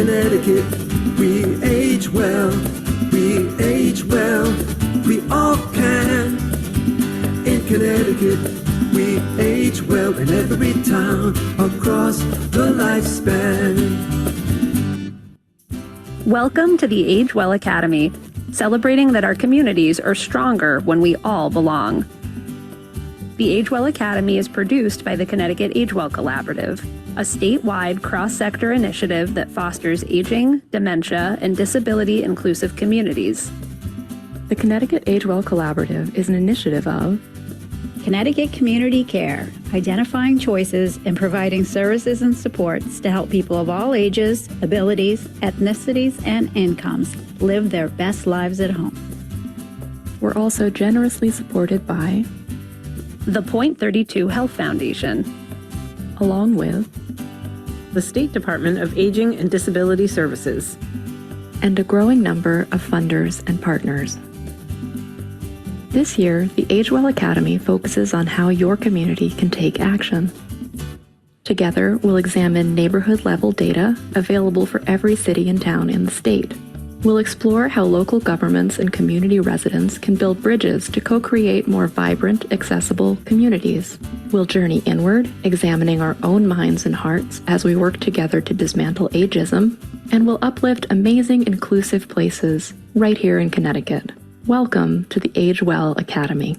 Connecticut, we age well, we age well, we all can. In Connecticut, we age well in every town across the lifespan. Welcome to the Age Well Academy, celebrating that our communities are stronger when we all belong. The Age Well Academy is produced by the Connecticut Age Well Collaborative, a statewide cross-sector initiative that fosters aging, dementia, and disability-inclusive communities. The Connecticut Age Well Collaborative is an initiative of Connecticut Community Care, identifying choices and providing services and supports to help people of all ages, abilities, ethnicities, and incomes live their best lives at home. We're also generously supported by the Point 32 Health Foundation, along with the State Department of Aging and Disability Services, and a growing number of funders and partners. This year, the Age Well Academy focuses on how your community can take action. Together, we'll examine neighborhood-level data available for every city and town in the state. We'll explore how local governments and community residents can build bridges to co-create more vibrant, accessible communities. We'll journey inward, examining our own minds and hearts as we work together to dismantle ageism, and we'll uplift amazing, inclusive places right here in Connecticut. Welcome to the Age Well Academy.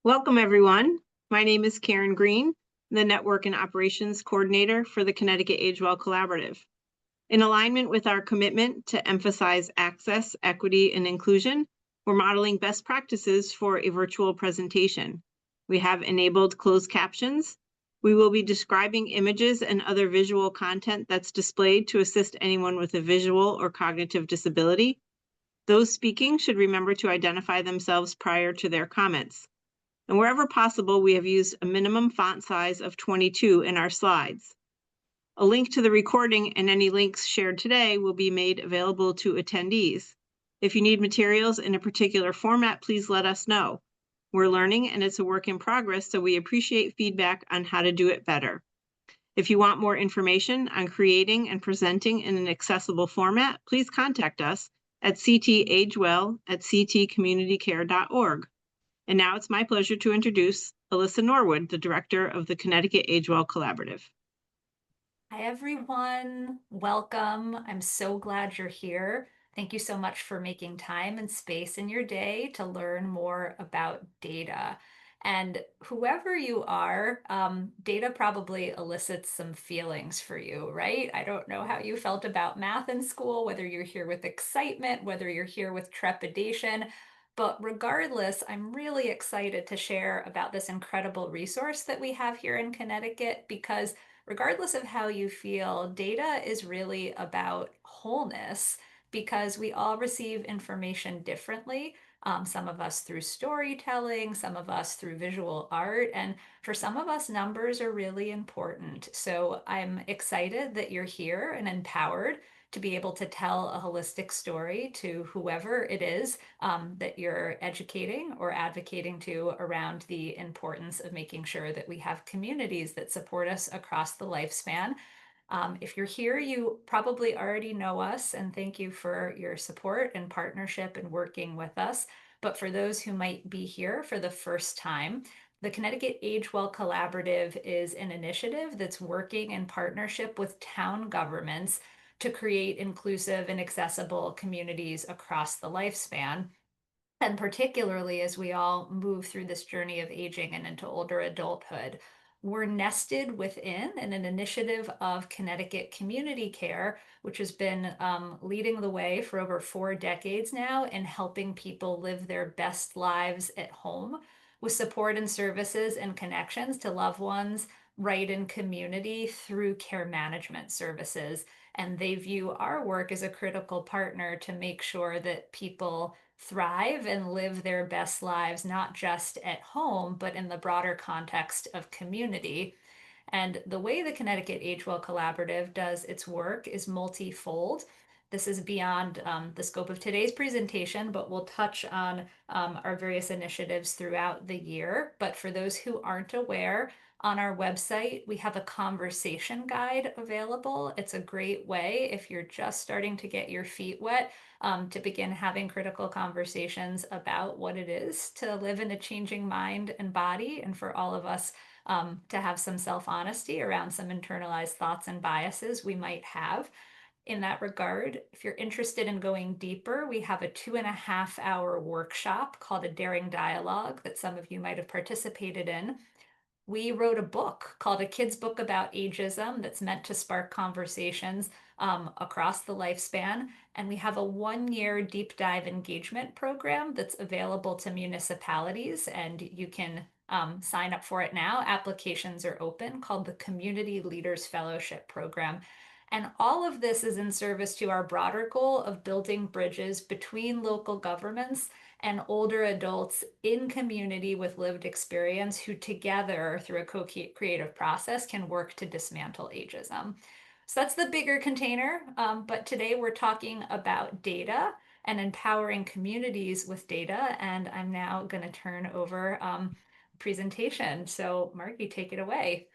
Welcome, everyone. My name is Karen Green, the Network and Operations Coordinator for the Connecticut Age Well Collaborative. In alignment with our commitment to emphasize access, equity, and inclusion, we're modeling best practices for a virtual presentation. We have enabled closed captions. We will be describing images and other visual content that's displayed to assist anyone with a visual or cognitive disability. Those speaking should remember to identify themselves prior to their comments. And wherever possible, we have used a minimum font size of 22 in our slides. A link to the recording and any links shared today will be made available to attendees. If you need materials in a particular format, please let us know. We're learning and it's a work in progress, so we appreciate feedback on how to do it better. If you want more information on creating and presenting in an accessible format, please contact us at ctagewell@ctcommunitycare.org. And now it's my pleasure to introduce Alyssa Norwood, the Director of the Connecticut Age Well Collaborative. Hi, everyone. Welcome. I'm so glad you're here. Thank you so much for making time and space in your day to learn more about data. And whoever you are, data probably elicits some feelings for you, right? I don't know how you felt about math in school, whether you're here with excitement, whether you're here with trepidation. But regardless, I'm really excited to share about this incredible resource that we have here in Connecticut, because regardless of how you feel, data is really about wholeness, because we all receive information differently. Some of us through storytelling, some of us through visual art, and for some of us, numbers are really important. So I'm excited that you're here and empowered to be able to tell a holistic story to whoever it is that you're educating or advocating to around the importance of making sure that we have communities that support us across the lifespan. If you're here, you probably already know us, and thank you for your support and partnership and working with us. But for those who might be here for the first time, the Connecticut Age Well Collaborative is an initiative that's working in partnership with town governments to create inclusive and accessible communities across the lifespan. And particularly as we all move through this journey of aging and into older adulthood, we're nested within an initiative of Connecticut Community Care, which has been leading the way for over 4 decades now in helping people live their best lives at home with support and services and connections to loved ones right in community through care management services. And they view our work as a critical partner to make sure that people thrive and live their best lives, not just at home, but in the broader context of community. And the way the Connecticut Age Well Collaborative does its work is multifold. This is beyond the scope of today's presentation, but we'll touch on our various initiatives throughout the year. But for those who aren't aware, on our website, we have a conversation guide available. It's a great way if you're just starting to get your feet wet to begin having critical conversations about what it is to live in a changing mind and body, and for all of us to have some self-honesty around some internalized thoughts and biases we might have. In that regard, if you're interested in going deeper, we have a 2.5-hour workshop called a Daring Dialogue that some of you might have participated in. We wrote a book called A Kid's Book About Ageism that's meant to spark conversations across the lifespan. And we have a 1-year deep dive engagement program that's available to municipalities, and you can sign up for it now. Applications are open, called the Community Leaders Fellowship Program. And all of this is in service to our broader goal of building bridges between local governments and older adults in community with lived experience who together, through a co-creative process, can work to dismantle ageism. So that's the bigger container, but today we're talking about data and empowering communities with data, and I'm now going to turn over presentation. So Margie, take it away.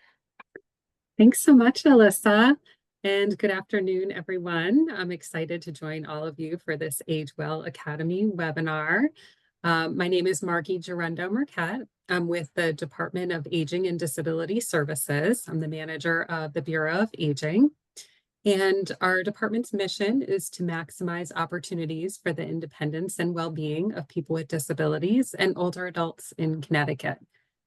Thanks so much, Alyssa. And good afternoon, everyone. I'm excited to join all of you for this Age Well Academy webinar. My name is Margie Gerontology. I'm with the Department of Aging and Disability Services. I'm the manager of the Bureau of Aging. And our department's mission is to maximize opportunities for the independence and well-being of people with disabilities and older adults in Connecticut.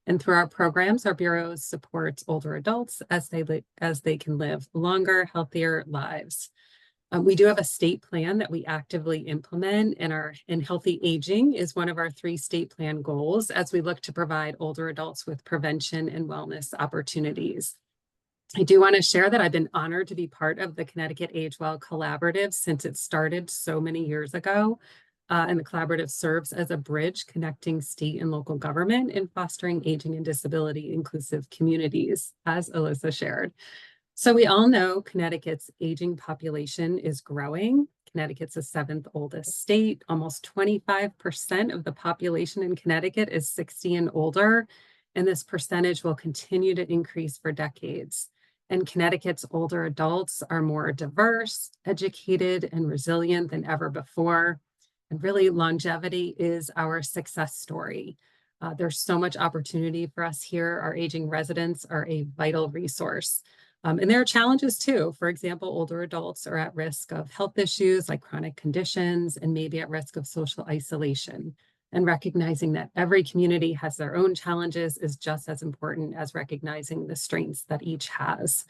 And through our programs, our Bureau supports older adults as they can live longer, healthier lives. We do have a state plan that we actively implement, and healthy aging is one of our 3 state plan goals as we look to provide older adults with prevention and wellness opportunities. I do want to share that I've been honored to be part of the Connecticut Age Well Collaborative since it started so many years ago. And the collaborative serves as a bridge connecting state and local government in fostering aging and disability inclusive communities, as Alyssa shared. So we all know Connecticut's aging population is growing. Connecticut's the 7th oldest state. Almost 25% of the population in Connecticut is 60 and older, and this percentage will continue to increase for decades. And Connecticut's older adults are more diverse, educated, and resilient than ever before. And really, longevity is our success story. There's so much opportunity for us here. Our aging residents are a vital resource. And there are challenges too. For example, older adults are at risk of health issues like chronic conditions and maybe at risk of social isolation. And recognizing that every community has their own challenges is just as important as recognizing the strengths that each has.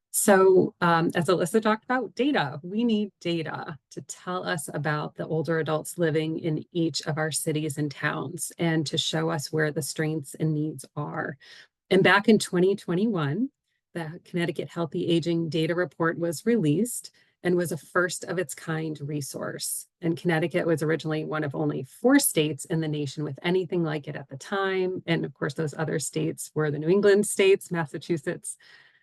So as Alyssa talked about, data. We need data to tell us about the older adults living in each of our cities and towns and to show us where the strengths and needs are. And back in 2021, the Connecticut Healthy Aging Data Report was released and was a first of its kind resource. And Connecticut was originally one of only 4 states in the nation with anything like it at the time. And of course, those other states were the New England states, Massachusetts,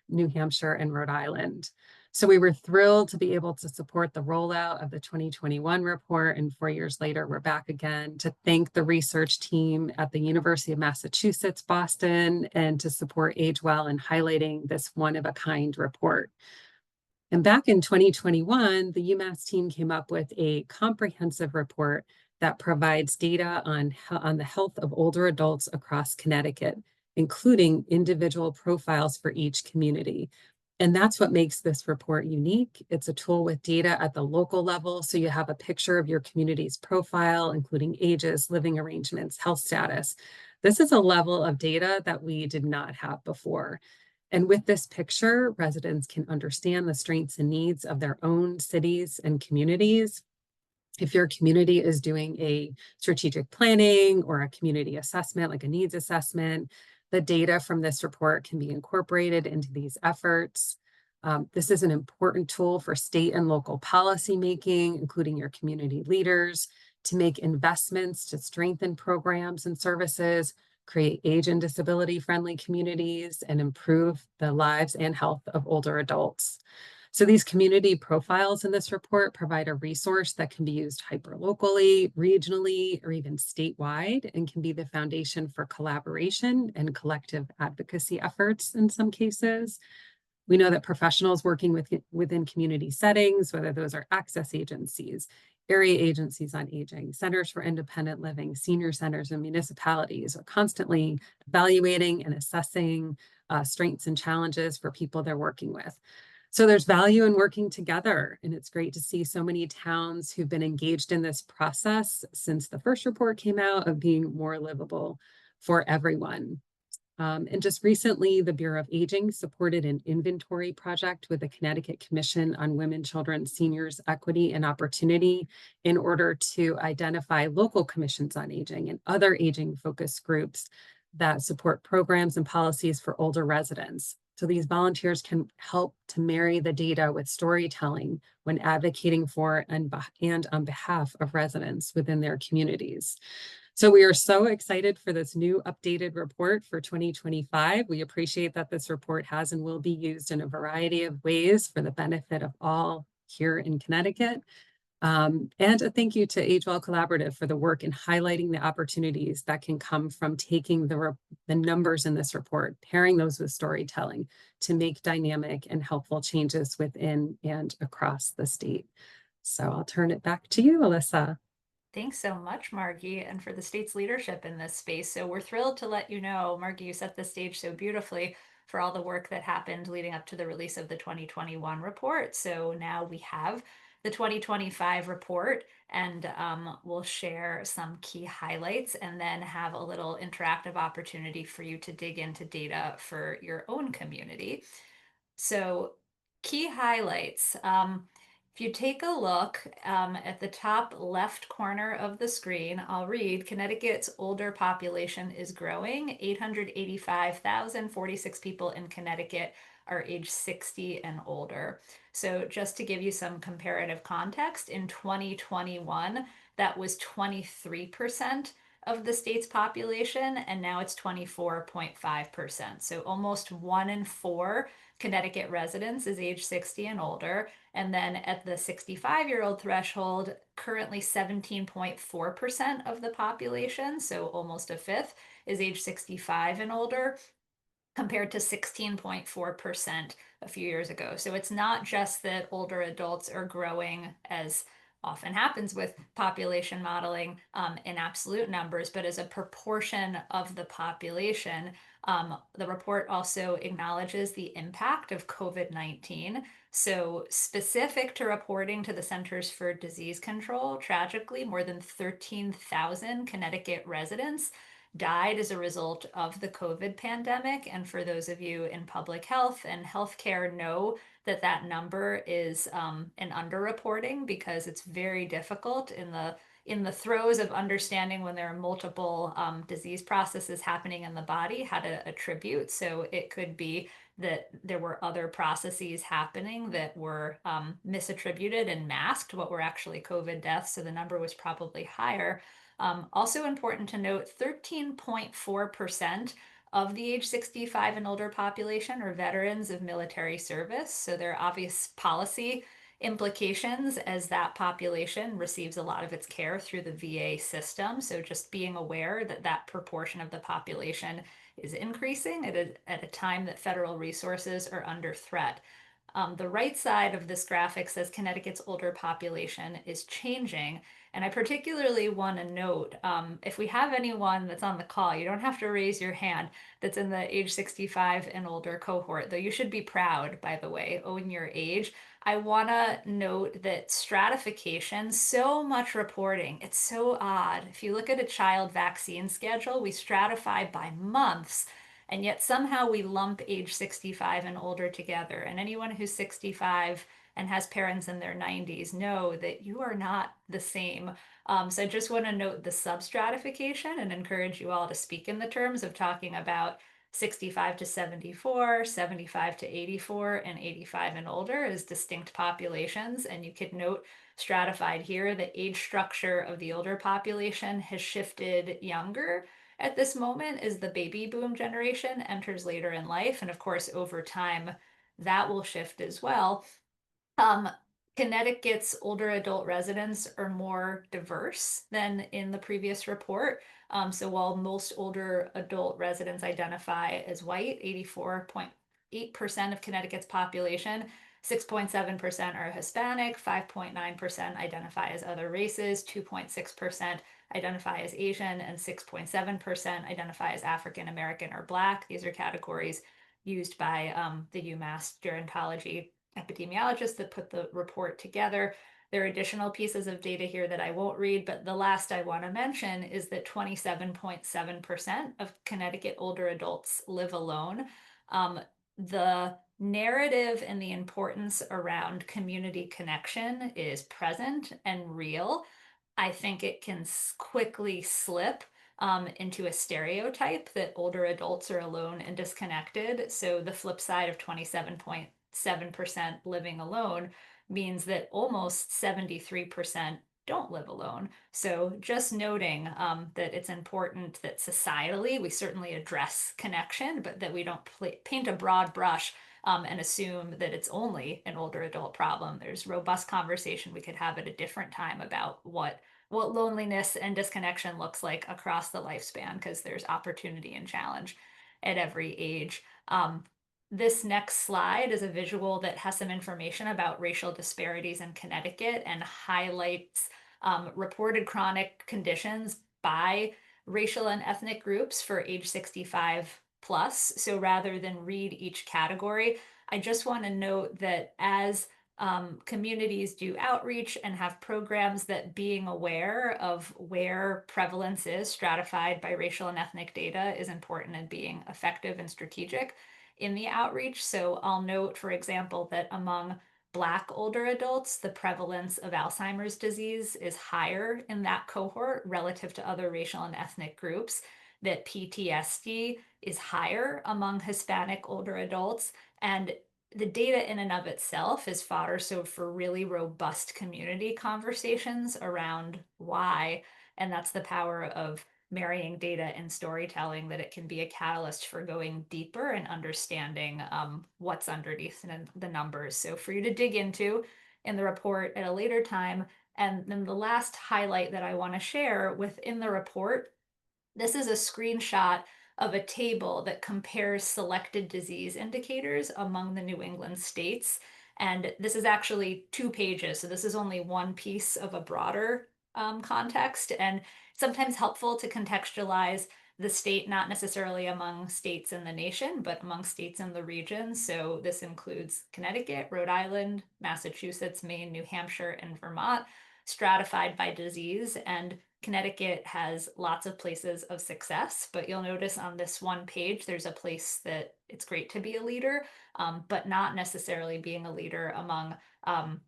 New Hampshire, and Rhode Island. So we were thrilled to be able to support the rollout of the 2021 report. And 4 years later, we're back again to thank the research team at the University of Massachusetts, Boston, and to support Age Well in highlighting this one-of-a-kind report. And back in 2021, the UMass team came up with a comprehensive report that provides data on the health of older adults across Connecticut, including individual profiles for each community. And that's what makes this report unique. It's a tool with data at the local level, so you have a picture of your community's profile, including ages, living arrangements, health status. This is a level of data that we did not have before. And with this picture, residents can understand the strengths and needs of their own cities and communities. If your community is doing a strategic planning or a community assessment, like a needs assessment, the data from this report can be incorporated into these efforts. This is an important tool for state and local policymaking, including your community leaders, to make investments to strengthen programs and services, create age and disability friendly communities, and improve the lives and health of older adults. So these community profiles in this report provide a resource that can be used hyperlocally, regionally, or even statewide, and can be the foundation for collaboration and collective advocacy efforts in some cases. We know that professionals working within community settings, whether those are access agencies, area agencies on aging, centers for independent living, senior centers, and municipalities, are constantly evaluating and assessing strengths and challenges for people they're working with. So there's value in working together, and it's great to see so many towns who've been engaged in this process since the first report came out of being more livable for everyone. And just recently, the Bureau of Aging supported an inventory project with the Connecticut Commission on Women, Children, Seniors, Equity, and Opportunity in order to identify local commissions on aging and other aging-focused groups that support programs and policies for older residents. So these volunteers can help to marry the data with storytelling when advocating for and on behalf of residents within their communities. So we are so excited for this new updated report for 2025. We appreciate that this report has and will be used in a variety of ways for the benefit of all here in Connecticut. And a thank you to Age Well Collaborative for the work in highlighting the opportunities that can come from taking the numbers in this report, pairing those with storytelling to make dynamic and helpful changes within and across the state. So I'll turn it back to you, Alyssa. Thanks so much, Margie, and for the state's leadership in this space. So we're thrilled to let you know, Margie, you set the stage so beautifully for all the work that happened leading up to the release of the 2021 report. So now we have the 2025 report, and we'll share some key highlights and then have a little interactive opportunity for you to dig into data for your own community. So key highlights. If you take a look at the top left corner of the screen, I'll read, Connecticut's older population is growing. 885,046 people in Connecticut are age 60 and older. So just to give you some comparative context, in 2021, that was 23% of the state's population, and now it's 24.5%. So almost 1 in 4 Connecticut residents is age 60 and older. And then at the 65-year-old threshold, currently 17.4% of the population, so almost a fifth, is age 65 and older, compared to 16.4% a few years ago. So it's not just that older adults are growing, as often happens with population modeling in absolute numbers, but as a proportion of the population. The report also acknowledges the impact of COVID-19. So specific to reporting to the Centers for Disease Control, tragically, more than 13,000 Connecticut residents died as a result of the COVID pandemic. And for those of you in public health and healthcare know that that number is an underreporting, because it's very difficult in the throes of understanding when there are multiple disease processes happening in the body, how to attribute. So it could be that there were other processes happening that were misattributed and masked what were actually COVID deaths. So the number was probably higher. Also important to note, 13.4% of the age 65 and older population are veterans of military service. So there are obvious policy implications as that population receives a lot of its care through the VA system. So just being aware that that proportion of the population is increasing at a time that federal resources are under threat. The right side of this graphic says Connecticut's older population is changing. And I particularly want to note, if we have anyone that's on the call, you don't have to raise your hand, that's in the age 65 and older cohort, though you should be proud, by the way, own your age. I want to note that stratification, so much reporting, it's so odd. If you look at a child vaccine schedule, we stratify by months. And yet somehow we lump age 65 and older together. And anyone who's 65 and has parents in their 90s know that you are not the same. So I just want to note the substratification and encourage you all to speak in the terms of talking about 65 to 74, 75 to 84, and 85 and older as distinct populations. And you could note stratified here, the age structure of the older population has shifted younger at this moment as the baby boom generation enters later in life. And of course, over time, that will shift as well. Um, Connecticut's older adult residents are more diverse than in the previous report. So while most older adult residents identify as white, 84.8% of Connecticut's population, 6.7% are Hispanic, 5.9% identify as other races, 2.6% identify as Asian, and 6.7% identify as African American or Black. These are categories used by the UMass Gerontology epidemiologists that put the report together. There are additional pieces of data here that I won't read, but the last I want to mention is that 27.7% of Connecticut older adults live alone. The narrative and the importance around community connection is present and real. I think it can quickly slip into a stereotype that older adults are alone and disconnected. So the flip side of 27.7% living alone means that almost 73% don't live alone. So just noting that it's important that societally we certainly address connection, but that we don't paint a broad brush and assume that it's only an older adult problem. There's robust conversation we could have at a different time about what loneliness and disconnection looks like across the lifespan, because there's opportunity and challenge at every age. This next slide is a visual that has some information about racial disparities in Connecticut and highlights reported chronic conditions by racial and ethnic groups for age 65 plus. So rather than read each category, I just want to note that as communities do outreach and have programs, that being aware of where prevalence is stratified by racial and ethnic data is important in being effective and strategic in the outreach. So I'll note, for example, that among Black older adults, the prevalence of Alzheimer's disease is higher in that cohort relative to other racial and ethnic groups, that PTSD is higher among Hispanic older adults, and the data in and of itself is fodder so for really robust community conversations around why. And that's the power of marrying data and storytelling, that it can be a catalyst for going deeper and understanding what's underneath the numbers. So for you to dig into in the report at a later time. And then the last highlight that I want to share within the report, this is a screenshot of a table that compares selected disease indicators among the New England states. And this is actually 2 pages. So this is only one piece of a broader context, and sometimes helpful to contextualize the state, not necessarily among states in the nation, but among states in the region. So this includes Connecticut, Rhode Island, Massachusetts, Maine, New Hampshire, and Vermont, stratified by disease. And Connecticut has lots of places of success, but you'll notice on this one page, there's a place that it's great to be a leader, but not necessarily being a leader among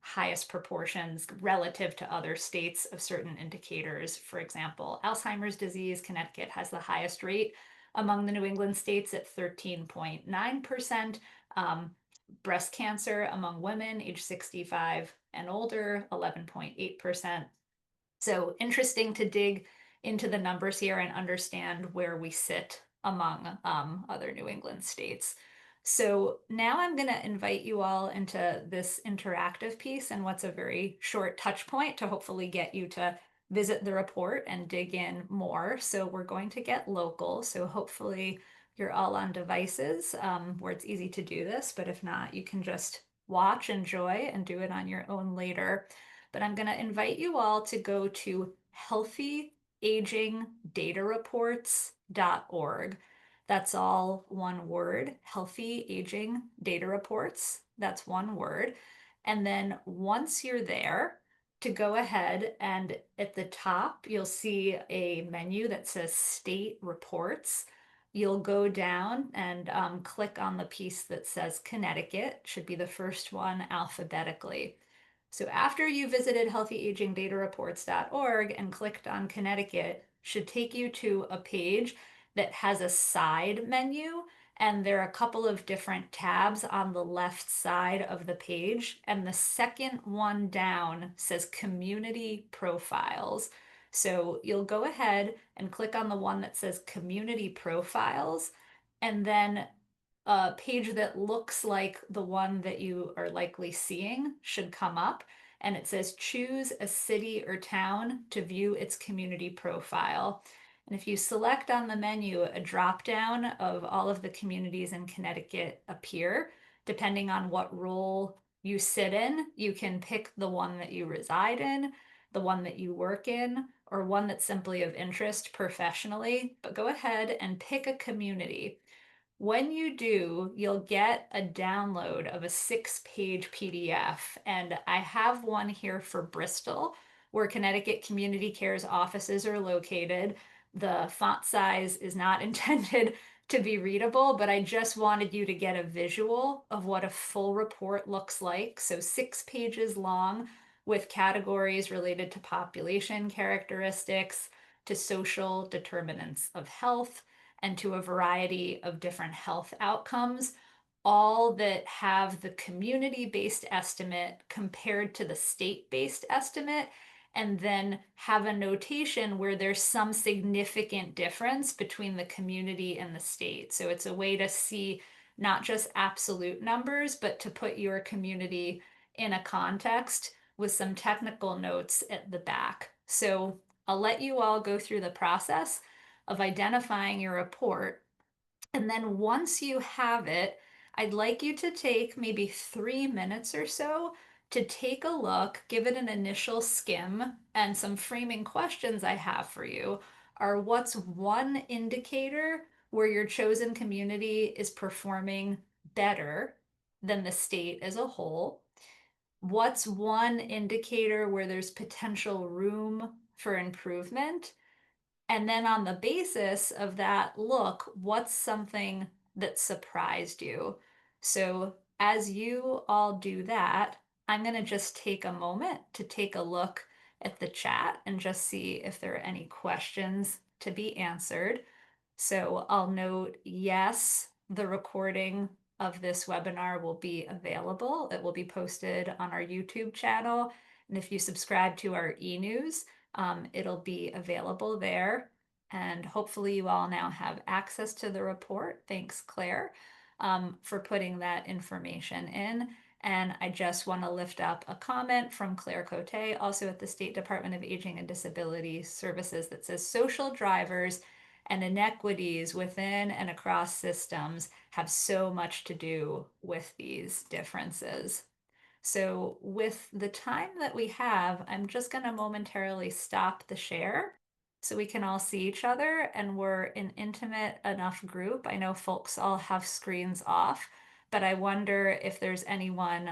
highest proportions relative to other states of certain indicators. For example, Alzheimer's disease, Connecticut has the highest rate among the New England states at 13.9%. Breast cancer among women age 65 and older, 11.8%. So interesting to dig into the numbers here and understand where we sit among other New England states. So now I'm going to invite you all into this interactive piece and what's a very short touch point to hopefully get you to visit the report and dig in more. So we're going to get local. So hopefully you're all on devices where it's easy to do this, but if not, you can just watch, enjoy, and do it on your own later. But I'm going to invite you all to go to healthyagingdatareports.org. That's all one word, Healthy Aging Data Reports. That's one word. And then once you're there, to go ahead and at the top, you'll see a menu that says State Reports. You'll go down and click on the piece that says Connecticut, should be the first one alphabetically. So after you visited healthyagingdatareports.org and clicked on Connecticut, should take you to a page that has a side menu, and there are a couple of different tabs on the left side of the page, and the second one down says Community Profiles. So you'll go ahead and click on the one that says Community Profiles, and then a page that looks like the one that you are likely seeing should come up. And it says choose a city or town to view its community profile. And if you select on the menu, a drop down of all of the communities in Connecticut appear. Depending on what role you sit in, you can pick the one that you reside in, the one that you work in, or one that's simply of interest professionally. But go ahead and pick a community. When you do, you'll get a download of a 6-page PDF. And I have one here for Bristol, where Connecticut Community Care's offices are located. The font size is not intended to be readable, but I just wanted you to get a visual of what a full report looks like. So 6 pages long with categories related to population characteristics, to social determinants of health, and to a variety of different health outcomes, all that have the community-based estimate compared to the state-based estimate, and then have a notation where there's some significant difference between the community and the state. So it's a way to see not just absolute numbers, but to put your community in a context with some technical notes at the back. So I'll let you all go through the process of identifying your report. And then once you have it, I'd like you to take maybe 3 minutes or so to take a look, give it an initial skim, and some framing questions I have for you are: what's one indicator where your chosen community is performing better than the state as a whole? What's one indicator where there's potential room for improvement? And then on the basis of that look, what's something that surprised you? So as you all do that, I'm going to just take a moment to take a look at the chat and just see if there are any questions to be answered. So I'll note, yes, the recording of this webinar will be available. It will be posted on our YouTube channel. And if you subscribe to our e-news, it'll be available there. And hopefully you all now have access to the report. Thanks, Claire, for putting that information in. And I just want to lift up a comment from Claire Cote, also at the State Department of Aging and Disability Services, that says social drivers and inequities within and across systems have so much to do with these differences. So with the time that we have, I'm just going to momentarily stop the share so we can all see each other and we're an intimate enough group. I know folks all have screens off, but I wonder if there's anyone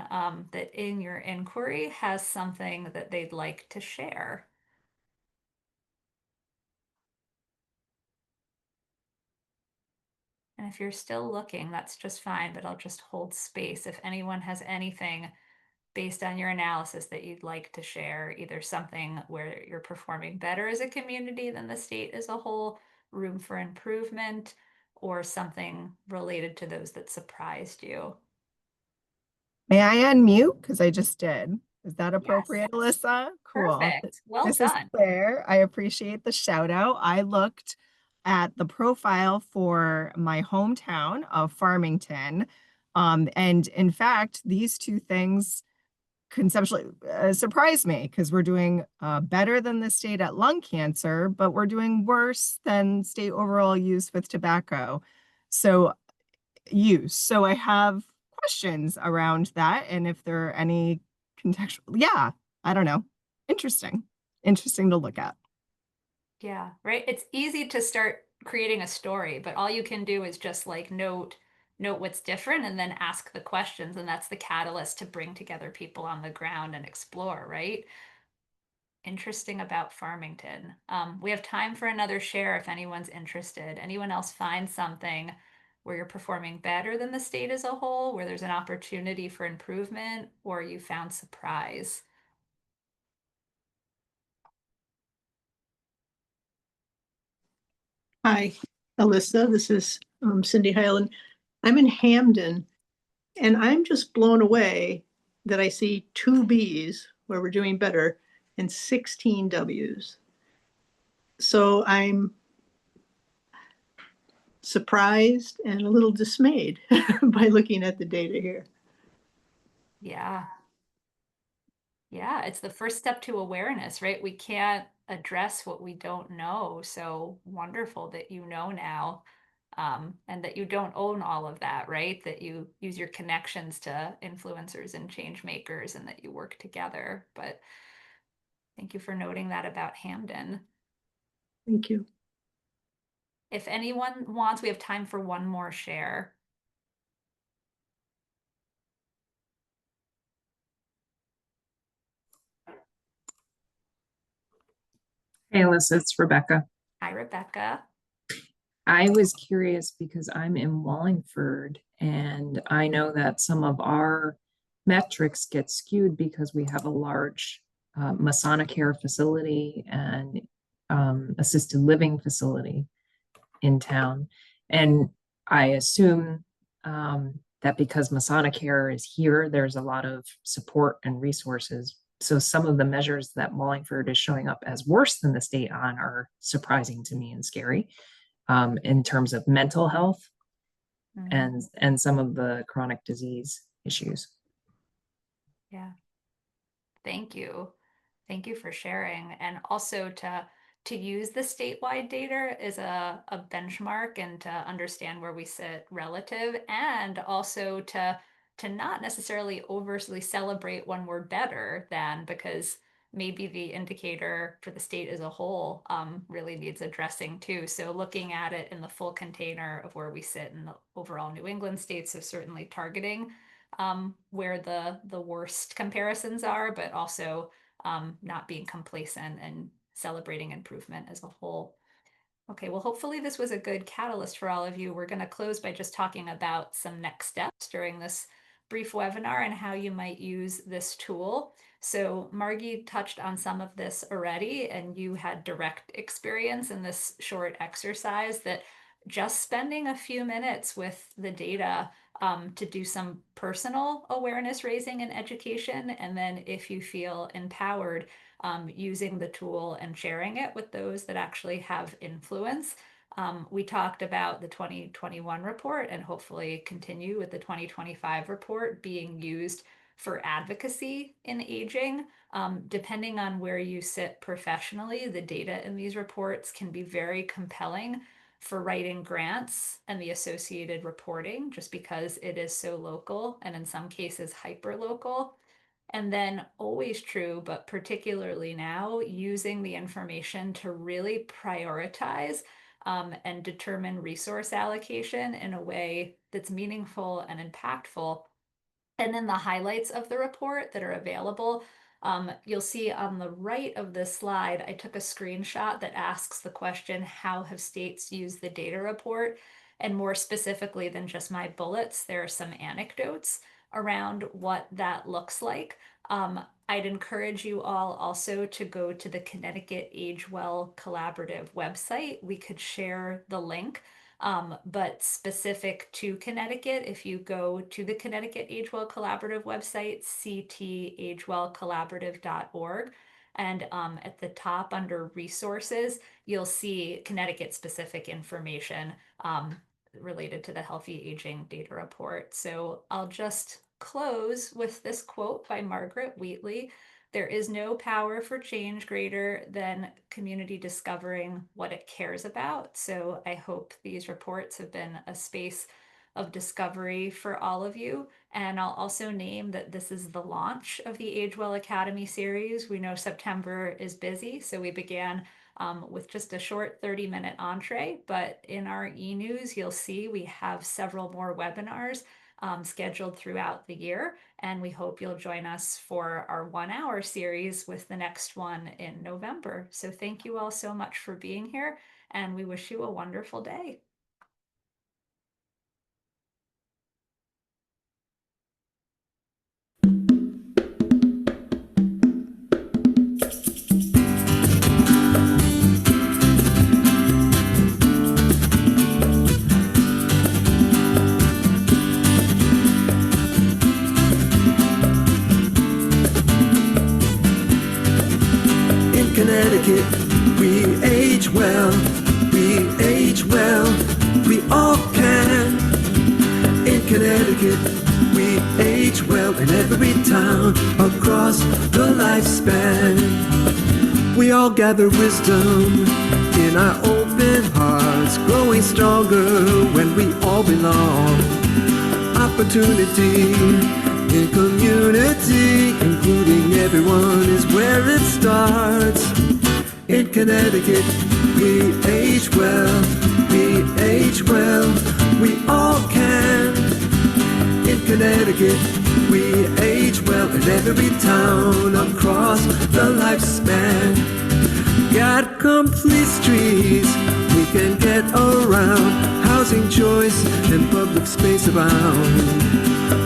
that in your inquiry has something that they'd like to share. And if you're still looking, that's just fine, but I'll just hold space if anyone has anything based on your analysis that you'd like to share, either something where you're performing better as a community than the state as a whole, room for improvement, or something related to those that surprised you. May I unmute? Because I just did. Is that appropriate, Yes. Alyssa? Cool. Perfect. Well This done. is Claire. I appreciate the shout out. I looked at the profile for my hometown of Farmington. And in fact, these two things conceptually surprised me because we're doing better than the state at lung cancer, but we're doing worse than state overall use with tobacco. So I have questions around that. And if there are any contextual, I don't know. Interesting to look at. Yeah, right. It's easy to start creating a story, but all you can do is just like note what's different and then ask the questions. And that's the catalyst to bring together people on the ground and explore, right? Interesting about Farmington. We have time for another share if anyone's interested. Anyone else find something where you're performing better than the state as a whole, where there's an opportunity for improvement, or you found surprise? Hi, Alyssa. This is Cindy Hyland. I'm in Hamden, and I'm just blown away that I see 2 Bs where we're doing better and 16 Ws. So I'm surprised and a little dismayed by looking at the data here. Yeah. Yeah, it's the first step to awareness, right? We can't address what we don't know. So wonderful that you know now, and that you don't own all of that, right? That you use your connections to influencers and change makers and that you work together. But thank you for noting that about Hamden. Thank you. If anyone wants, we have time for one more share. Hey, Alyssa, it's Rebecca. Hi, Rebecca. I was curious because I'm in Wallingford and I know that some of our metrics get skewed because we have a large Masonic care facility and assisted living facility in town. And I assume that because Masonic care is here, there's a lot of support and resources. So some of the measures that Wallingford is showing up as worse than the state on are surprising to me and scary in terms of mental health and some of the chronic disease issues. Yeah. Thank you. Thank you for sharing. And also to use the statewide data as a benchmark and to understand where we sit relative, and also to not necessarily overtly celebrate when we're better than, because maybe the indicator for the state as a whole really needs addressing too. So looking at it in the full container of where we sit in the overall New England states, so certainly targeting where the worst comparisons are, but also not being complacent and celebrating improvement as a whole. Okay, well, hopefully this was a good catalyst for all of you. We're going to close by just talking about some next steps during this brief webinar and how you might use this tool. So Margie touched on some of this already, and you had direct experience in this short exercise that just spending a few minutes with the data to do some personal awareness raising and education, and then if you feel empowered, using the tool and sharing it with those that actually have influence. We talked about the 2021 report and hopefully continue with the 2025 report being used for advocacy in aging. Depending on where you sit professionally, the data in these reports can be very compelling for writing grants and the associated reporting, just because it is so local and in some cases hyper local. And then always true, but particularly now, using the information to really prioritize and determine resource allocation in a way that's meaningful and impactful. And then the highlights of the report that are available, you'll see on the right of this slide, I took a screenshot that asks the question, how have states used the data report? And more specifically than just my bullets, there are some anecdotes around what that looks like. I'd encourage you all also to go to the Connecticut Age Well Collaborative website. We could share the link. But specific to Connecticut, if you go to the Connecticut Age Well Collaborative website, ctagewellcollaborative.org, and at the top under resources, you'll see Connecticut specific information related to the Healthy Aging Data Report. So I'll just close with this quote by Margaret Wheatley. There is no power for change greater than community discovering what it cares about. So I hope these reports have been a space of discovery for all of you. And I'll also name that this is the launch of the Age Well Academy series. We know September is busy, so we began with just a short 30-minute entree, but in our e-news, you'll see we have several more webinars scheduled throughout the year, and we hope you'll join us for our 1-hour series with the next one in November. So thank you all so much for being here, and we wish you a wonderful day. Connecticut, we age well, we age well, we all Connecticut, we age well in every town across the lifespan. We all gather wisdom in our open hearts, growing stronger when we all belong. Opportunity in community, including everyone, is where it starts. In Connecticut, we age well, we age well, we all can. In Connecticut, we age well in every town across the lifespan. Got complete streets we can get around, housing choice and public space abound.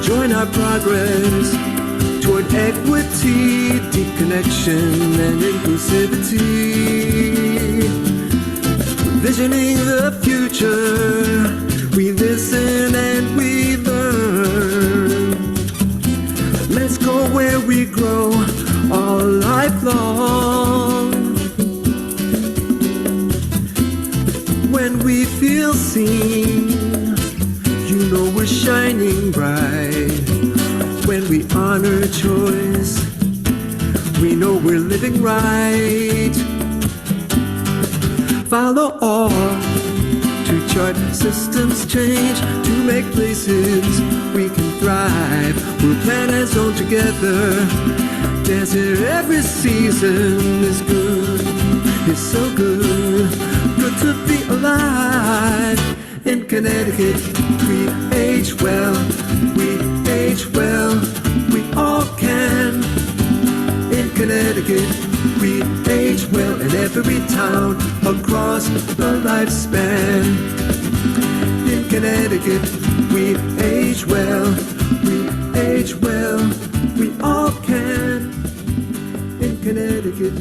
Join our progress toward equity, deep connection and inclusivity. Visioning the future, we listen and we learn. Let's go where we grow all life long. When we feel seen, you know we're shining bright. When we honor choice, we know we're living right. Follow all to chart systems change, to make places we can thrive. We'll plan and zone together. Dance here every season is good, it's so good, good to be alive. In Connecticut, we age well, we age well, we all can. In Connecticut, we age well in every town across the lifespan. In Connecticut, we age well, we age well, we all can. In Connecticut,